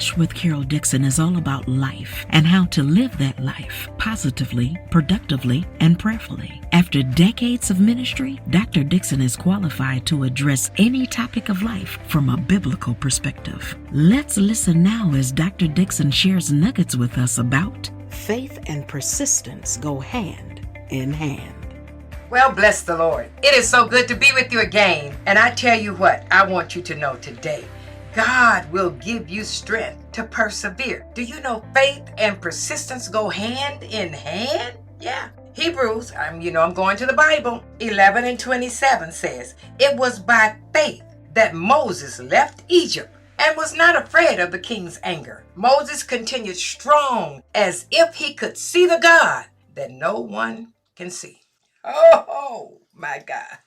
Dash with Carol Dixon is all about life and how to live that life positively, productively, and prayerfully. After decades of ministry, Dr. Dixon is qualified to address any topic of life from a biblical perspective. Let's listen now as Dr. Dixon shares nuggets with us about faith and persistence go hand in hand. Well, bless the Lord. It is so good to be with you again. And I tell you what, I want you to know today, God will give you strength to persevere. Do you know faith and persistence go hand in hand? Yeah. Hebrews, I'm going to the Bible, 11:27 says, it was by faith that Moses left Egypt and was not afraid of the king's anger. Moses continued strong as if he could see the God that no one can see. Oh, my God.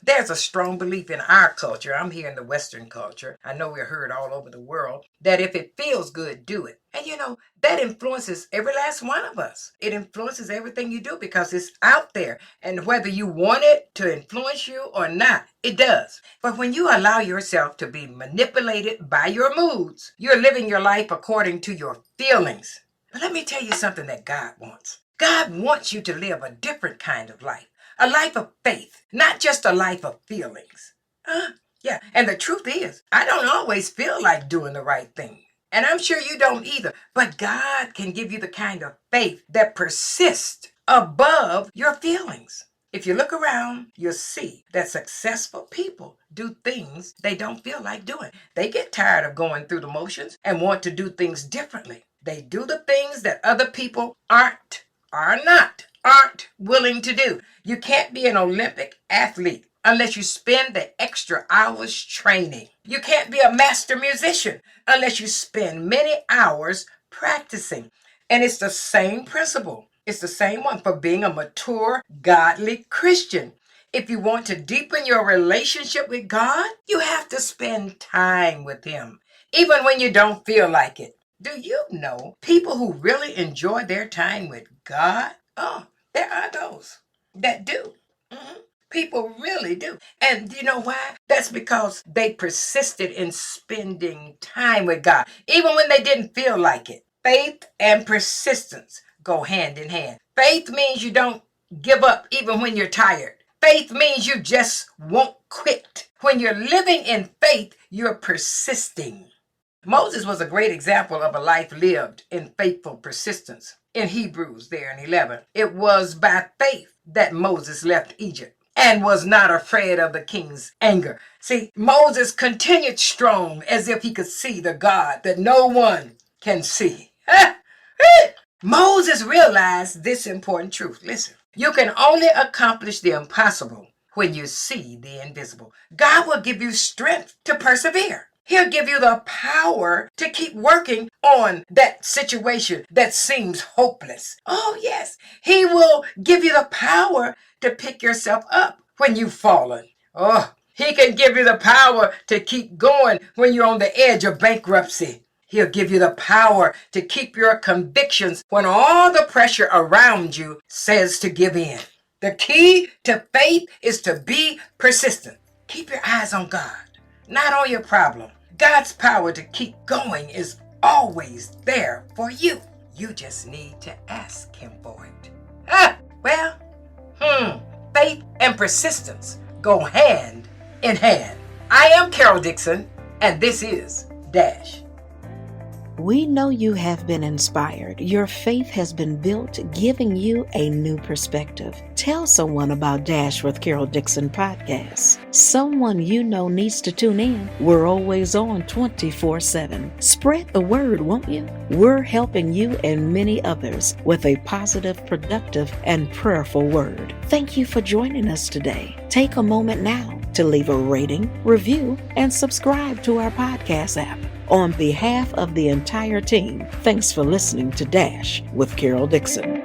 There's a strong belief in our culture. I'm here in the Western culture. I know we're heard all over the world that if it feels good, do it. And that influences every last one of us. It influences everything you do because it's out there. And whether you want it to influence you or not, it does. But when you allow yourself to be manipulated by your moods, you're living your life according to your feelings. But let me tell you something that God wants. God wants you to live a different kind of life, a life of faith, not just a life of feelings. Yeah, and the truth is, I don't always feel like doing the right thing. And I'm sure you don't either. But God can give you the kind of faith that persists above your feelings. If you look around, you'll see that successful people do things they don't feel like doing. They get tired of going through the motions and want to do things differently. They do the things that other people aren't willing to do. You can't be an Olympic athlete unless you spend the extra hours training. You can't be a master musician unless you spend many hours practicing. And it's the same principle. It's the same one for being a mature, godly Christian. If you want to deepen your relationship with God, you have to spend time with Him, even when you don't feel like it. Do you know people who really enjoy their time with God? Oh, there are those that do. People really do. And you know why? That's because they persisted in spending time with God, even when they didn't feel like it. Faith and persistence go hand in hand. Faith means you don't give up even when you're tired. Faith means you just won't quit. When you're living in faith, you're persisting. Moses was a great example of a life lived in faithful persistence. In Hebrews there in 11, it was by faith that Moses left Egypt and was not afraid of the king's anger. See, Moses continued strong as if he could see the God that no one can see. Moses realized this important truth. Listen, you can only accomplish the impossible when you see the invisible. God will give you strength to persevere. He'll give you the power to keep working on that situation that seems hopeless. Oh, yes. He will give you the power to pick yourself up when you've fallen. Oh, He can give you the power to keep going when you're on the edge of bankruptcy. He'll give you the power to keep your convictions when all the pressure around you says to give in. The key to faith is to be persistent. Keep your eyes on God, not on your problem. God's power to keep going is always there for you. You just need to ask Him for it. Faith and persistence go hand in hand. I am Carol Dixon, and this is Dash. We know you have been inspired. Your faith has been built, giving you a new perspective. Tell someone about Dash with Carol Dixon podcast. Someone you know needs to tune in. We're always on 24/7. Spread the word, won't you? We're helping you and many others with a positive, productive, and prayerful word. Thank you for joining us today. Take a moment now to leave a rating, review, and subscribe to our podcast app. On behalf of the entire team, thanks for listening to Dash with Carol Dixon.